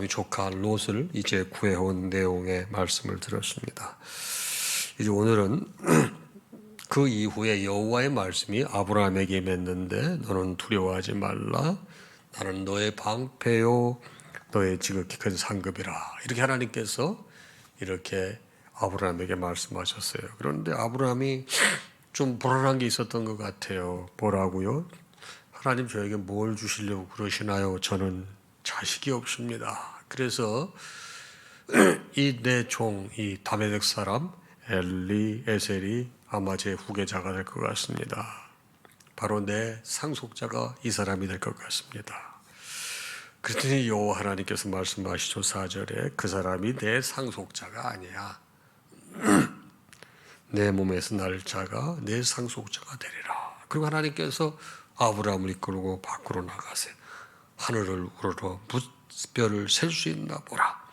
조카 롯을 이제 구해온 내용의 말씀을 들었습니다. 이제 오늘은 그 이후에 여호와의 말씀이 아브라함에게 임했는데 너는 두려워하지 말라. 나는 너의 방패요 너의 지극히 큰 상급이라. 이렇게 하나님께서 이렇게 아브라함에게 말씀하셨어요. 그런데 아브라함이 좀 불안한 게 있었던 것 같아요. 뭐라고요? 하나님 저에게 뭘 주시려고 그러시나요? 저는 자식이 없습니다. 그래서 이 내 종, 이 다메섹 사람 엘리에셀이 아마 제 후계자가 될 것 같습니다. 바로 내 상속자가 이 사람이 될 것 같습니다. 그랬더니 여호와 하나님께서 말씀하시죠. 4절에 그 사람이 내 상속자가 아니야. 내 몸에서 날 자가 내 상속자가 되리라. 그리고 하나님께서 아브라함을 이끌고 밖으로 나가세요. 하늘을 우러러 무별을 셀 수 있나 보라.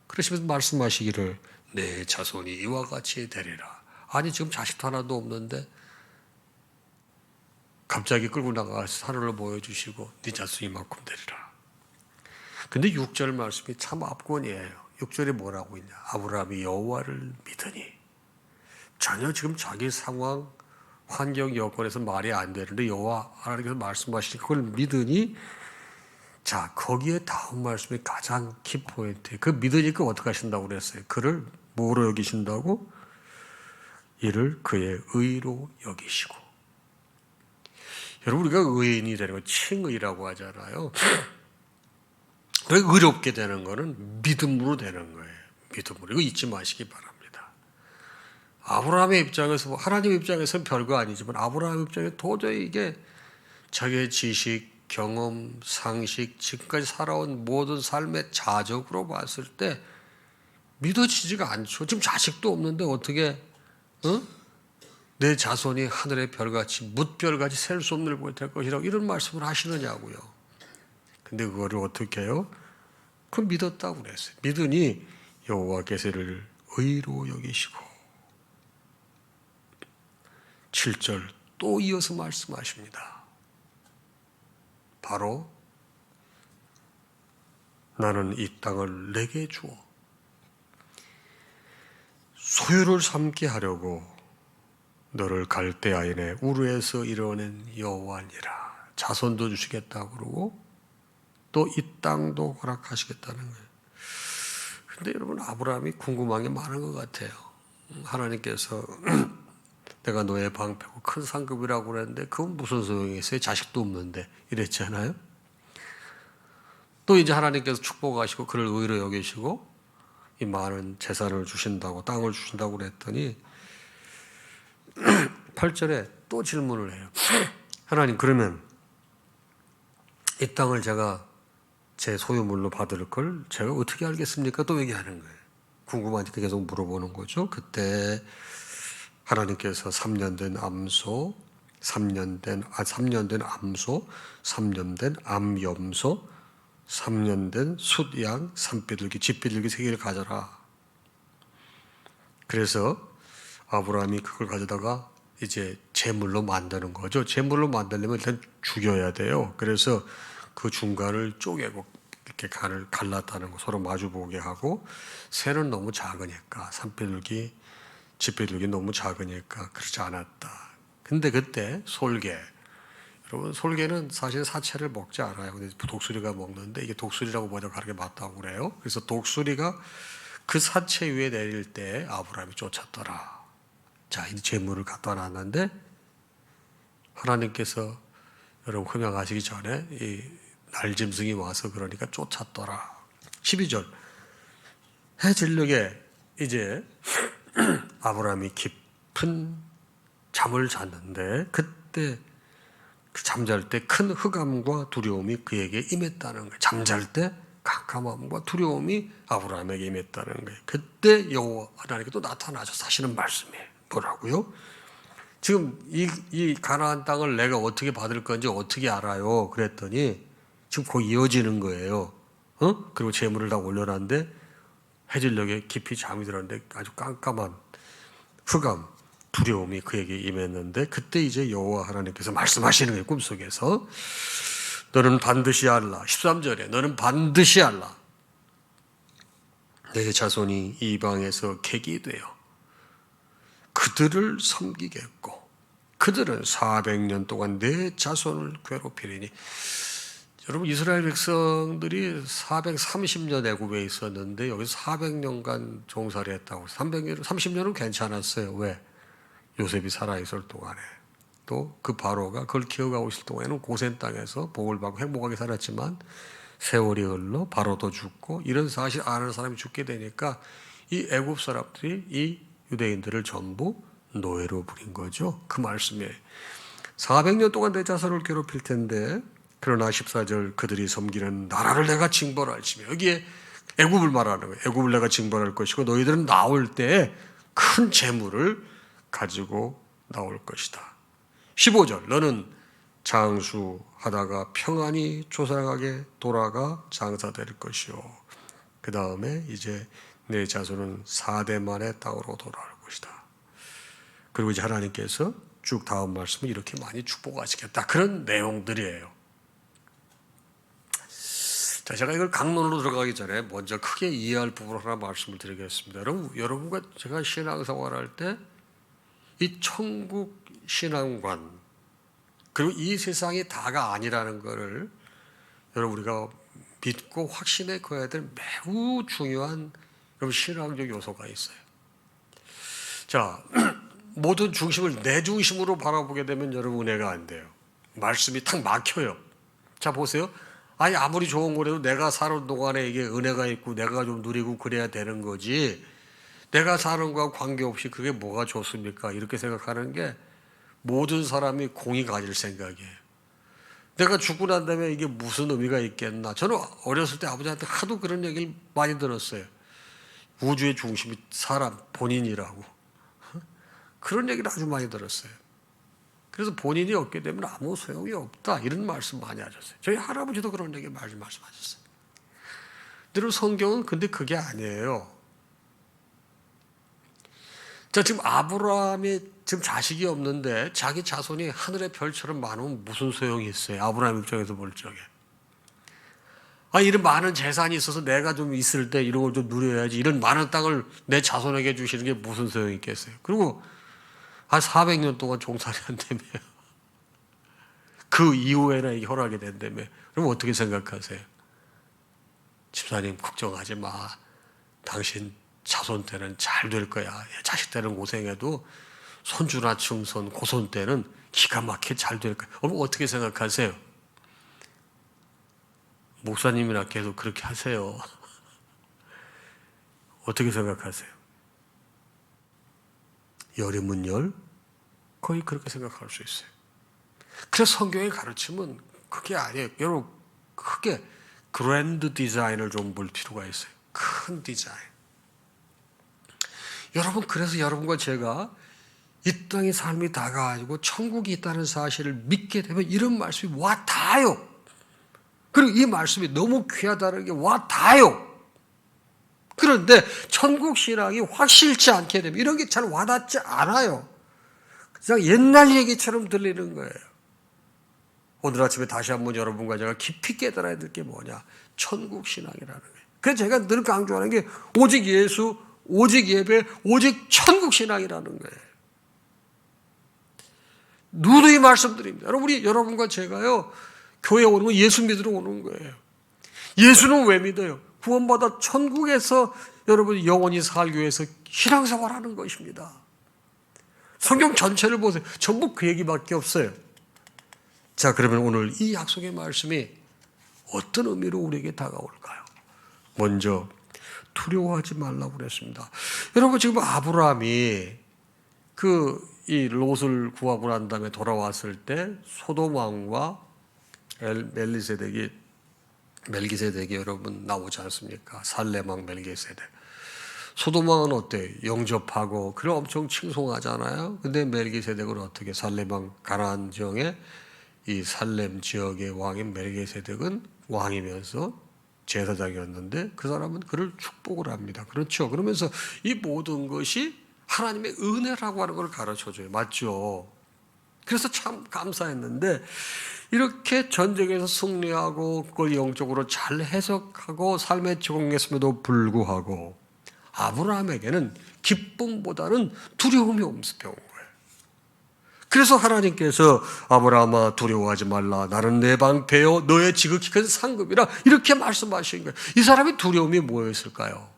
그러시면서 말씀하시기를 내 자손이 이와 같이 되리라. 아니 지금 자식도 하나도 없는데 갑자기 끌고 나가서 하늘을 보여주시고 네 자손이 이만큼 되리라. 근데 6절 말씀이 참 압권이에요. 6절에 뭐라고 있냐. 아브라함이 여호와를 믿으니. 전혀 지금 자기 상황 환경 여건에서 말이 안 되는데 여호와 하나님께서 말씀하시니 그걸 믿으니. 자, 거기에 다음 말씀이 가장 키포인트. 그 믿으니까 어떻게 하신다고 그랬어요? 그를 뭐로 여기신다고? 이를 그의 의로 여기시고. 여러분, 우리가 의인이 되는 건 칭의라고 하잖아요. 의롭게 되는 거는 믿음으로 되는 거예요. 믿음으로. 이거 잊지 마시기 바랍니다. 아브라함의 입장에서, 하나님의 입장에서는 별거 아니지만 아브라함의 입장에 도저히 이게 자기의 지식, 경험, 상식, 지금까지 살아온 모든 삶의 자적으로 봤을 때 믿어지지가 않죠. 지금 자식도 없는데 어떻게 내 자손이 하늘의 별같이 뭇별같이 셀 수 없는 걸 될 것이라고 이런 말씀을 하시느냐고요. 근데 그거를 어떻게 해요? 그걸 믿었다고 그랬어요. 믿으니 여호와께서 이를 의로 여기시고. 7절 또 이어서 말씀하십니다. 바로 나는 이 땅을 내게 주어 소유를 삼게 하려고 너를 갈대아인의 우르에서 이뤄낸 여호와니라. 자손도 주시겠다고 그러고 또 이 땅도 허락하시겠다는 거예요. 그런데 여러분 아브라함이 궁금한 게 많은 것 같아요. 하나님께서 내가 너의 방패고 큰 상급이라고 그랬는데 그건 무슨 소용이 있어요? 자식도 없는데 이랬잖아요. 또 이제 하나님께서 축복하시고 그를 의로 여기시고 이 많은 재산을 주신다고 땅을 주신다고 그랬더니 8절에 또 질문을 해요. 하나님 그러면 이 땅을 제가 제 소유물로 받을 걸 제가 어떻게 알겠습니까? 또 얘기하는 거예요. 궁금하니까 계속 물어보는 거죠. 그때 하나님께서 3년 된 암소, 3년 된 암소, 3년 된 암염소, 3년 된 숫양, 산비둘기, 집비둘기 3개를 가져라. 그래서 아브라함이 그걸 가져다가 이제 제물로 만드는 거죠. 제물로 만들려면 일단 죽여야 돼요. 그래서 그 중간을 쪼개고 이렇게 간을 갈랐다는 거 서로 마주보게 하고 새는 너무 작으니까 산비둘기 집비둘기 너무 작으니까 그렇지 않았다. 근데 그때 솔개, 여러분 솔개는 사실 사체를 먹지 않아요. 근데 독수리가 먹는데 이게 독수리라고 번역하는 게 맞다고 그래요. 그래서 독수리가 그 사체 위에 내릴 때 아브라함이 쫓았더라. 자, 이 재물을 갖다 놨는데 하나님께서 여러분 흥양하시기 전에 이 날짐승이 와서 그러니까 쫓았더라. 12절 해질녘에 이제 아브라함이 깊은 잠을 잤는데 그때 그 잠잘 때 큰 흑암과 두려움이 그에게 임했다는 거예요. 잠잘 때 깜깜함과 두려움이 아브라함에게 임했다는 거예요. 그때 여호와 하나님께 또 나타나셔서 하시는 말씀이에요. 뭐라고요? 지금 이 가나안 땅을 내가 어떻게 받을 건지 어떻게 알아요? 그랬더니 지금 거기 이어지는 거예요. 그리고 재물을 다 올려놨는데 해질녘에 깊이 잠이 들었는데 아주 깜깜한 흑암, 두려움이 그에게 임했는데 그때 이제 여호와 하나님께서 말씀하시는 거예요. 꿈속에서 너는 반드시 알라. 13절에 너는 반드시 알라. 내 자손이 이방에서 객이 되어 그들을 섬기겠고 그들은 400년 동안 내 자손을 괴롭히리니. 여러분, 이스라엘 백성들이 430년 애굽에 있었는데 여기서 400년간 종살이 했다고. 30년은 괜찮았어요. 왜? 요셉이 살아있을 동안에. 또 그 바로가 그걸 기어가고 있을 동안에는 고센 땅에서 복을 받고 행복하게 살았지만 세월이 흘러 바로도 죽고 이런 사실 아는 사람이 죽게 되니까 이 애굽 사람들이 이 유대인들을 전부 노예로 부린 거죠. 그 말씀에 400년 동안 내 자손을 괴롭힐 텐데 그러나 14절 그들이 섬기는 나라를 내가 징벌할지며. 여기에 애굽을 말하는 거예요. 애굽을 내가 징벌할 것이고 너희들은 나올 때 큰 재물을 가지고 나올 것이다. 15절 너는 장수하다가 평안히 조상하게 돌아가 장사될 것이요. 그 다음에 이제 내 자손은 4대 만에 땅으로 돌아올 것이다. 그리고 이제 하나님께서 쭉 다음 말씀을 이렇게 많이 축복하시겠다. 그런 내용들이에요. 자, 제가 이걸 강론으로 들어가기 전에 먼저 크게 이해할 부분 하나 말씀을 드리겠습니다. 여러분과 제가 신앙생활할 때 이 천국 신앙관 그리고 이 세상이 다가 아니라는 것을 여러분 우리가 믿고 확신에 거해야 될 매우 중요한 신앙적 요소가 있어요. 자, 모든 중심을 내 중심으로 바라보게 되면 여러분 은혜가 안 돼요. 말씀이 탁 막혀요. 자, 보세요. 아니 아무리 좋은 거라도 내가 사는 동안에 이게 은혜가 있고 내가 좀 누리고 그래야 되는 거지. 내가 사는 거와 관계없이 그게 뭐가 좋습니까? 이렇게 생각하는 게 모든 사람이 공이 가질 생각이에요. 내가 죽고 난 다음에 이게 무슨 의미가 있겠나. 저는 어렸을 때 아버지한테 하도 그런 얘기를 많이 들었어요. 우주의 중심이 사람 본인이라고. 그런 얘기를 아주 많이 들었어요. 그래서 본인이 없게 되면 아무 소용이 없다. 이런 말씀 많이 하셨어요. 저희 할아버지도 그런 얘기 많이 말씀하셨어요. 근데 성경은 근데 그게 아니에요. 자, 지금 아브라함이 지금 자식이 없는데 자기 자손이 하늘의 별처럼 많으면 무슨 소용이 있어요? 아브라함 입장에서 볼 적에. 이런 많은 재산이 있어서 내가 좀 있을 때 이런 걸 좀 누려야지. 이런 많은 땅을 내 자손에게 주시는 게 무슨 소용이 있겠어요? 그리고 400년 동안 종살이 한다며. 그 이후에는 이게 허락이 된다며. 그럼 어떻게 생각하세요? 집사님 걱정하지 마. 당신 자손 때는 잘 될 거야. 자식 때는 고생해도 손주나 증손, 고손 때는 기가 막히게 잘 될 거야. 그럼 어떻게 생각하세요? 목사님이나 계속 그렇게 하세요. 어떻게 생각하세요? 열이면 열? 거의 그렇게 생각할 수 있어요. 그래서 성경의 가르침은 그게 아니에요. 여러분, 크게 그랜드 디자인을 좀 볼 필요가 있어요. 큰 디자인. 여러분, 그래서 여러분과 제가 이 땅의 삶이 다가가지고 천국이 있다는 사실을 믿게 되면 이런 말씀이 와 닿아요. 그리고 이 말씀이 너무 귀하다는 게 와 닿아요. 그런데 천국 신앙이 확실치 않게 되면 이런 게 잘 와닿지 않아요. 그냥 옛날 얘기처럼 들리는 거예요. 오늘 아침에 다시 한번 여러분과 제가 깊이 깨달아야 될 게 뭐냐? 천국 신앙이라는 거예요. 그래서 제가 늘 강조하는 게 오직 예수, 오직 예배, 오직 천국 신앙이라는 거예요. 누누이 말씀드립니다. 우리 여러분과 제가요, 교회 오는 건 예수 믿으러 오는 거예요. 예수는 왜 믿어요? 구원받아 천국에서 여러분 영원히 살기 위해서 신앙생활하는 것입니다. 성경 전체를 보세요. 전부 그 얘기밖에 없어요. 자, 그러면 오늘 이 약속의 말씀이 어떤 의미로 우리에게 다가올까요? 먼저 두려워하지 말라고 그랬습니다. 여러분, 지금 아브라함이 이 롯을 구하고 난 다음에 돌아왔을 때 소돔 왕과 멜기세덱이 여러분 나오지 않습니까? 살렘 왕 멜기세덱. 소돔 왕은 어때요? 영접하고 그래 엄청 칭송하잖아요. 근데 멜기세덱은 어떻게? 살렘 왕 가나안 지역의 이 살렘 지역의 왕인 멜기세덱은 왕이면서 제사장이었는데 그 사람은 그를 축복을 합니다. 그렇죠? 그러면서 이 모든 것이 하나님의 은혜라고 하는 걸 가르쳐줘요. 맞죠? 그래서 참 감사했는데 이렇게 전쟁에서 승리하고 그걸 영적으로 잘 해석하고 삶에 적용했음에도 불구하고 아브라함에게는 기쁨보다는 두려움이 엄습해온 거예요. 그래서 하나님께서 아브라함아 두려워하지 말라. 나는 내 방패요 너의 지극히 큰 상급이라 이렇게 말씀하신 거예요. 이 사람의 두려움이 뭐였을까요?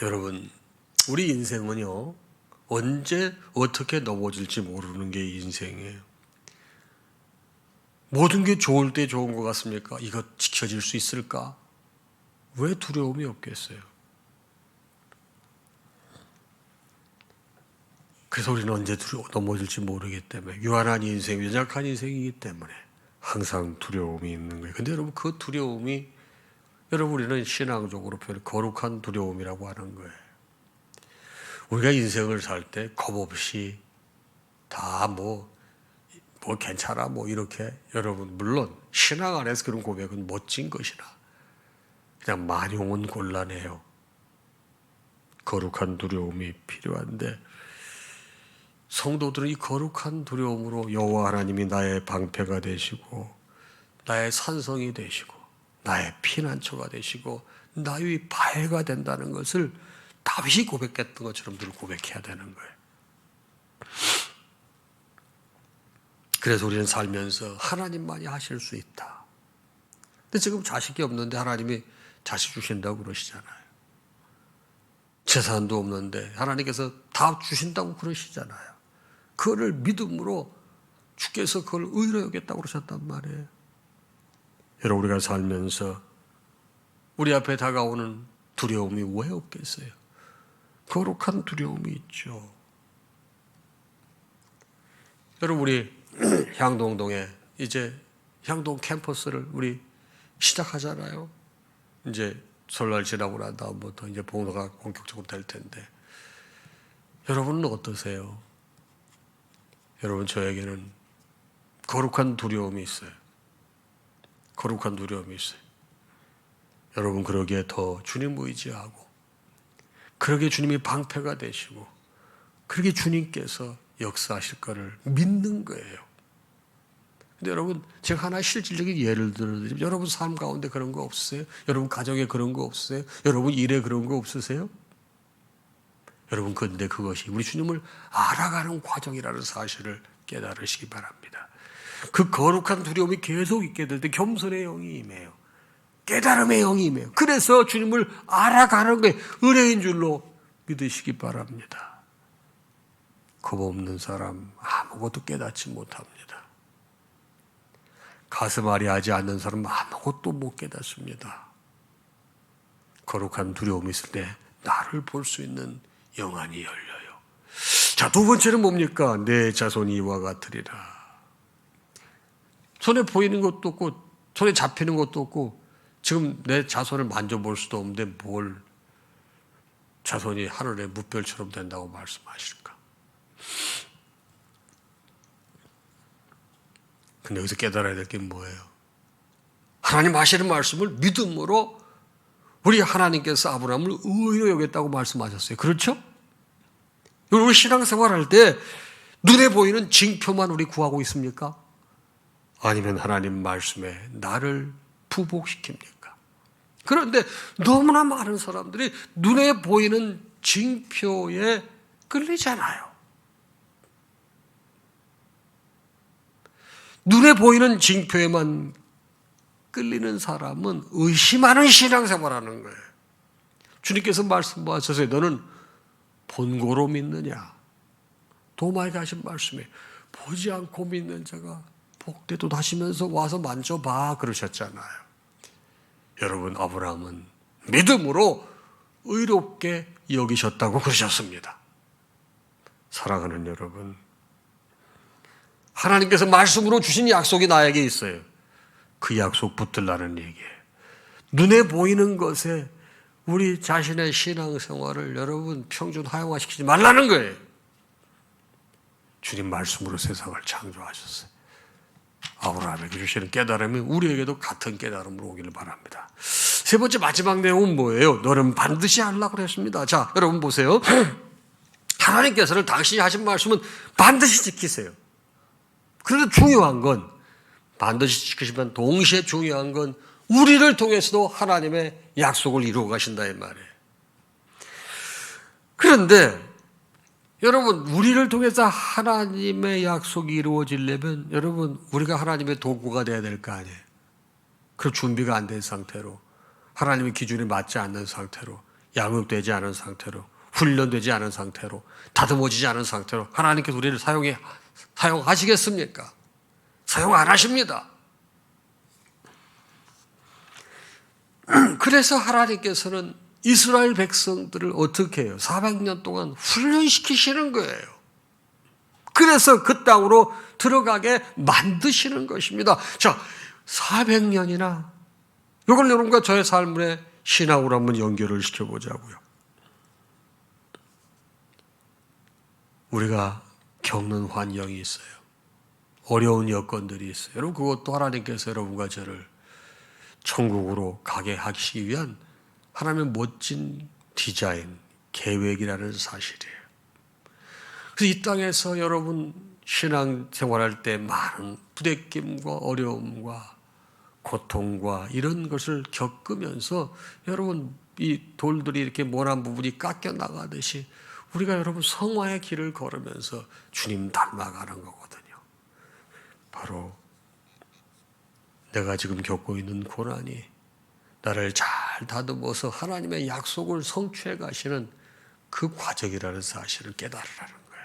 여러분, 우리 인생은요, 언제 어떻게 넘어질지 모르는 게 인생이에요. 모든 게 좋을 때 좋은 것 같습니까? 이거 지켜질 수 있을까? 왜 두려움이 없겠어요? 그래서 우리는 언제 넘어질지 모르기 때문에, 유한한 인생, 연약한 인생이기 때문에 항상 두려움이 있는 거예요. 근데 여러분, 그 두려움이, 여러분, 우리는 신앙적으로 표현 거룩한 두려움이라고 하는 거예요. 우리가 인생을 살 때 겁없이 다 괜찮아, 이렇게, 여러분, 물론 신앙 안에서 그런 고백은 멋진 것이나 그냥 만용은 곤란해요. 거룩한 두려움이 필요한데, 성도들은 이 거룩한 두려움으로 여호와 하나님이 나의 방패가 되시고 나의 산성이 되시고 나의 피난처가 되시고 나의 바위가 된다는 것을 다윗이 고백했던 것처럼 늘 고백해야 되는 거예요. 그래서 우리는 살면서 하나님만이 하실 수 있다. 근데 지금 자식이 없는데 하나님이 자식 주신다고 그러시잖아요. 재산도 없는데 하나님께서 다 주신다고 그러시잖아요. 그거를 믿음으로 주께서 그걸 의로 여겼다고 그러셨단 말이에요. 여러분, 우리가 살면서 우리 앞에 다가오는 두려움이 왜 없겠어요? 거룩한 두려움이 있죠. 여러분, 우리 향동동에 이제 향동 캠퍼스를 우리 시작하잖아요. 이제 설날 지나고 난 다음부터 이제 봉사가 본격적으로 될 텐데, 여러분은 어떠세요? 여러분, 저에게는 거룩한 두려움이 있어요. 거룩한 두려움이 있어요. 여러분, 그러기에 더 주님 의지하고, 그러기에 주님이 방패가 되시고, 그러기에 주님께서 역사하실 거를 믿는 거예요. 근데 여러분, 제가 하나 실질적인 예를 들어드리면, 여러분 삶 가운데 그런 거 없으세요? 여러분 가정에 그런 거 없으세요? 여러분 일에 그런 거 없으세요? 여러분, 그런데 그것이 우리 주님을 알아가는 과정이라는 사실을 깨달으시기 바랍니다. 그 거룩한 두려움이 계속 있게 될 때 겸손의 영이 임해요. 깨달음의 영이 임해요. 그래서 주님을 알아가는 게 은혜인 줄로 믿으시기 바랍니다. 겁 없는 사람 아무것도 깨닫지 못합니다. 가슴 아리하지 않는 사람 아무것도 못 깨닫습니다. 거룩한 두려움이 있을 때 나를 볼 수 있는 영안이 열려요. 자, 두 번째는 뭡니까? 내 자손이 이와 같으리라. 손에 보이는 것도 없고 손에 잡히는 것도 없고 지금 내 자손을 만져볼 수도 없는데 뭘 자손이 하늘의 무별처럼 된다고 말씀하실까? 근데 여기서 깨달아야 될 게 뭐예요? 하나님 하시는 말씀을 믿음으로 우리 하나님께서 아브라함을 의로 여겼다고 말씀하셨어요. 그렇죠? 우리 신앙생활할 때 눈에 보이는 징표만 우리 구하고 있습니까? 아니면 하나님 말씀에 나를 부복시킵니까? 그런데 너무나 많은 사람들이 눈에 보이는 징표에 끌리잖아요. 눈에 보이는 징표에만 끌리는 사람은 의심하는 신앙생활하는 거예요. 주님께서 말씀하셨어요. 너는 본고로 믿느냐? 도마에게 하신 말씀에 보지 않고 믿는 자가 복되도 하시면서 와서 만져봐 그러셨잖아요. 여러분, 아브라함은 믿음으로 의롭게 여기셨다고 그러셨습니다. 사랑하는 여러분, 하나님께서 말씀으로 주신 약속이 나에게 있어요. 그 약속 붙들라는 얘기예요. 눈에 보이는 것에 우리 자신의 신앙생활을 여러분 평준 하향화시키지 말라는 거예요. 주님 말씀으로 세상을 창조하셨어요. 아브라함에게 주시는 깨달음이 우리에게도 같은 깨달음으로 오기를 바랍니다. 세 번째 마지막 내용은 뭐예요? 너는 반드시 하려고 그랬습니다. 자, 여러분 보세요. 하나님께서는 당신이 하신 말씀은 반드시 지키세요. 그런데 중요한 건 반드시 지키시면 동시에 중요한 건 우리를 통해서도 하나님의 약속을 이루어 가신다 이 말이에요. 그런데 여러분, 우리를 통해서 하나님의 약속이 이루어지려면 여러분, 우리가 하나님의 도구가 돼야 될 거 아니에요. 그 준비가 안 된 상태로, 하나님의 기준에 맞지 않는 상태로, 양육되지 않은 상태로, 훈련되지 않은 상태로, 다듬어지지 않은 상태로 하나님께서 우리를 사용하시겠습니까? 사용 안 하십니다. 그래서 하나님께서는 이스라엘 백성들을 어떻게 해요? 400년 동안 훈련시키시는 거예요. 그래서 그 땅으로 들어가게 만드시는 것입니다. 자, 400년이나 이걸 여러분과 저의 삶의 신앙으로 한번 연결을 시켜보자고요. 우리가 겪는 환경이 있어요. 어려운 여건들이 있어요. 여러분, 그것도 하나님께서 여러분과 저를 천국으로 가게 하시기 위한 하나님의 멋진 디자인, 계획이라는 사실이에요. 그래서 이 땅에서 여러분 신앙 생활할 때 많은 부대낌과 어려움과 고통과 이런 것을 겪으면서 여러분 이 돌들이 이렇게 모난 부분이 깎여 나가듯이 우리가 여러분 성화의 길을 걸으면서 주님 닮아가는 거거든요. 바로 내가 지금 겪고 있는 고난이 나를 잘 다듬어서 하나님의 약속을 성취해 가시는 그 과정이라는 사실을 깨달으라는 거예요.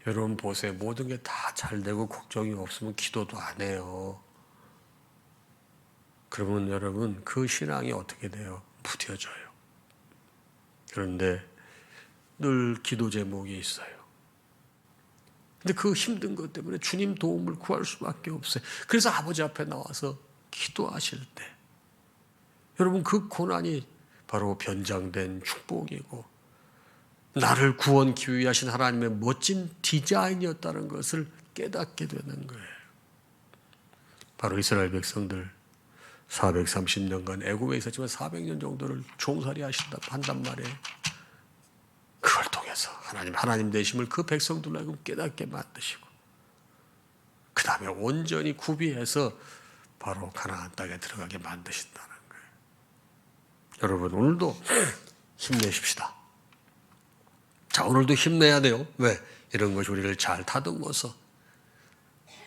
여러분 보세요. 모든 게 다 잘 되고 걱정이 없으면 기도도 안 해요. 그러면 여러분 그 신앙이 어떻게 돼요? 무뎌져요. 그런데 늘 기도 제목이 있어요. 근데 그 힘든 것 때문에 주님 도움을 구할 수밖에 없어요. 그래서 아버지 앞에 나와서 기도하실 때 여러분 그 고난이 바로 변장된 축복이고 나를 구원 기회하신 하나님의 멋진 디자인이었다는 것을 깨닫게 되는 거예요. 바로 이스라엘 백성들 430년간 애굽에 있었지만 400년 정도를 종살이 한단 말이에요. 그걸 통해서 하나님 되심을 그 백성들로 하여금 깨닫게 만드시고 그 다음에 온전히 구비해서 바로 가나안 땅에 들어가게 만드신다는 거예요. 여러분 오늘도 힘내십시다. 자, 오늘도 힘내야 돼요. 왜? 이런 것이 우리를 잘 다듬어서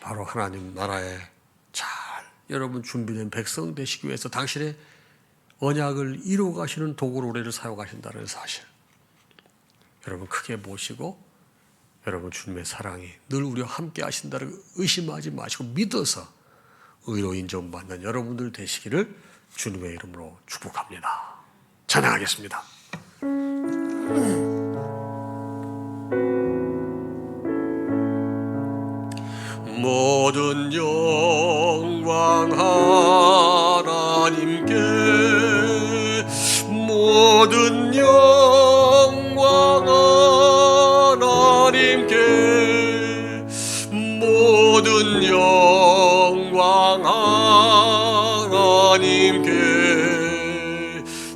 바로 하나님 나라에 잘 여러분 준비된 백성 되시기 위해서 당신의 언약을 이루어 가시는 도구로 우리를 사용하신다는 사실 여러분 크게 모시고 여러분 주님의 사랑이 늘 우리와 함께 하신다는 걸 의심하지 마시고 믿어서 의로 인정받는 여러분들 되시기를 주님의 이름으로 축복합니다. 찬양하겠습니다. 모든 영광 하나님께 모든 영광 하나님께 모든 영광 하나님께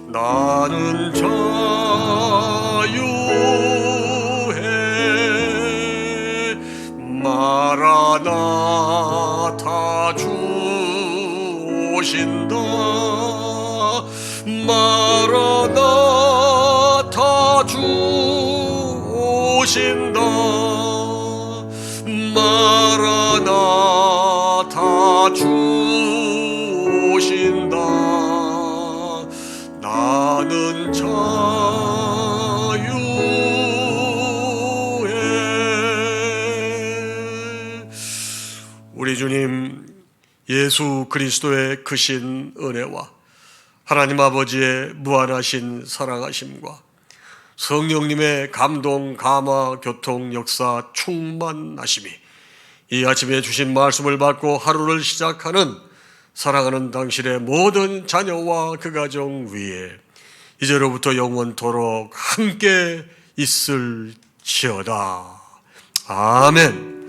나는 자유해 마라나타 주 오신다 마라나타 주 오신다 마라나타 주 오신다 나는 자유해. 우리 주님 예수 그리스도의 크신 은혜와 하나님 아버지의 무한하신 사랑하심과 성령님의 감동, 감화, 교통, 역사, 충만하심이 이 아침에 주신 말씀을 받고 하루를 시작하는 사랑하는 당신의 모든 자녀와 그 가정 위에 이제로부터 영원토록 함께 있을지어다. 아멘.